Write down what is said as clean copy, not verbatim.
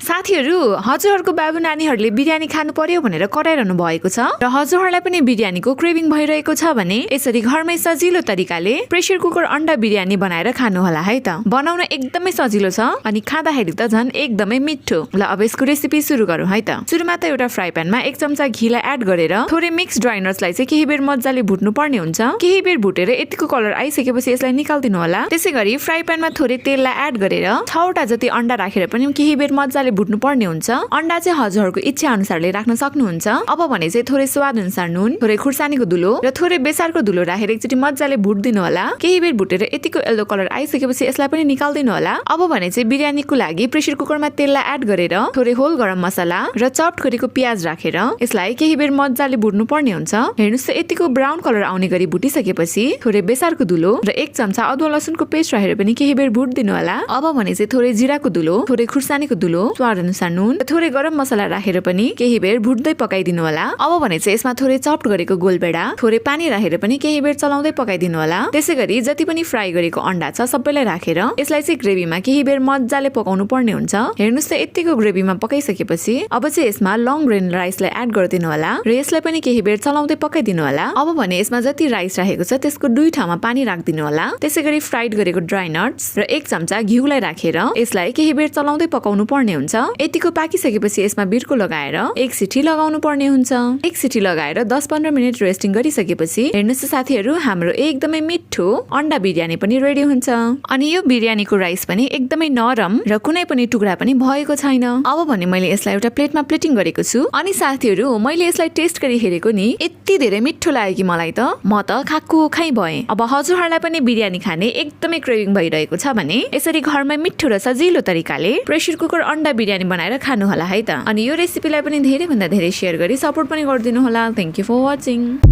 साथीहरु, हजुरहरुको बाबु नानीहरुले बिरयानी खानु पर्यो भनेर कराइरहनु भएको छ र हजुरहरुलाई पनि बिरयानीको क्रेभिङ भइरहेको छ भने यसरी घरमै सजिलो तरिकाले प्रेसर कुकर अन्डा बिरयानी बनाएर खानु होला है त। बनाउन एकदमै सजिलो छ अनि खाँदाखेरि त झन् एकदमै मिठो। ल अब यसको रेसिपी सुरु गरौँ है त। सुरुमा त एउटा फ्राई प्यानमा 1 चम्चा घिलाई एड गरेर थोरै मिक्स ड्राई नट्सलाई चाहिँ केही बेर मज्जाले भुट्नु पर्ने हुन्छ। केही बेर भुटेर यतिको कलर आइसकेपछि यसलाई निकाल्दिनु होला। त्यसैगरी फ्राई प्यानमा थोरै तेललाई एड गरेर 6 वटा जति अन्डा राखेर पनि केही बेर मज्जाले भुट्नु पर्ने हुन्छ। अन्डा चाहिँ हजुरहरुको इच्छा अनुसारले राख्न सक्नुहुन्छ। अब भने चाहिँ थोरै स्वाद अनुसार नुन, थोरै खुर्सानीको धुलो र थोरै बेसारको धुलो राखेर एकचोटी मज्जाले भुट्दिनु होला। केही बेर भुटेर यतिको येलो कलर आइसकेपछि यसलाई पनि निकाल्दिनु होला। अब भने चाहिँ बिरयानीको लागि प्रेसर कुकरमा तेललाई एड गरेर थोरै होल गरम मसला र चप्ड गरेको प्याज राखेर यसलाई केही बेर मज्जाले भुट्नु पर्ने हुन्छ। हेर्नुस् त यतिको ब्राउन कलर आउने गरी भुटिसकेपछि थोरै बेसारको धुलो र 1 चम्चा अदुवा लसुनको पेस्ट राखेर पनि केही बेर भुट्दिनु होला। अब भने चाहिँ थोरै जिराको धुलो, थोरै खुर्सानीको धुलो, स्वाद अनुसार नुन र थोरै गरम मसला राखेर पनि केही बेर भुट्दै पकाइदिनु होला। अब भने चाहिँ यसमा थोरै चप्ड गरेको गोलबेडा, थोरै पानी राखेर पनि केही बेर चलाउँदै पकाइदिनु होला। त्यसैगरी जति पनि फ्राई गरेको अन्डा छ सबैलाई राखेर यसलाई चाहिँ ग्रेभीमा केही बेर मज्जाले पकाउनु पर्ने हुन्छ। हेर्नुस् त यतिको ग्रेभीमा पकाइसकेपछि अब चाहिँ यसमा लङ ग्रेन राइसलाई एड गरिदिनु होला र यसलाई पनि केही बेर चलाउँदै पकाइदिनु होला। अब भने यसमा जति राइस राखेको छ त्यसको 2 ठाउँमा पानी राख्दिनु होला। त्यसैगरी फ्राइड गरेको ड्राई नट्स र 1 चम्चा घिउलाई राखेर यसलाई केही बेर चलाउँदै पकाउनु पर्ने हुन्छ। यतिको पाकिसकेपछि यसमा बिर्को लगाएर 1 सिटी लगाउनु पर्ने हुन्छ। 1 सिटी लगाएर 10-15 मिनेट रेस्टिङ गरिसकेपछि हेर्नुस् त साथीहरु, हाम्रो एकदमै मिठो अन्डा बिरयानी पनि रेडी हुन्छ। अनि यो बिरयानीको राइस पनि एकदमै नरम र कुनै पनि टुक्रा पनि भएको छैन। अब भने मैले यसलाई एउटा प्लेटमा प्लेटिङ गरेको छु। अनि साथीहरु, मैले यसलाई टेस्ट गरी हेरेको नि यति धेरै मिठो लाग्यो कि मलाई त म त खाक्कु खाइ भएँ। अब हजुरहरुलाई पनि बिरयानी खाने एकदमै क्रेभिङ भइरहेको छ भने यसरी घरमै मिठो र सजिलो तरिकाले प्रेसर कुकर अन्डा बिरयानी बनाएर खानु होला है त। अनि यो रेसिपीलाई पनि धेरै भन्दा धेरै शेयर गरी सपोर्ट पनि गरिदिनु होला। Thank you for watching.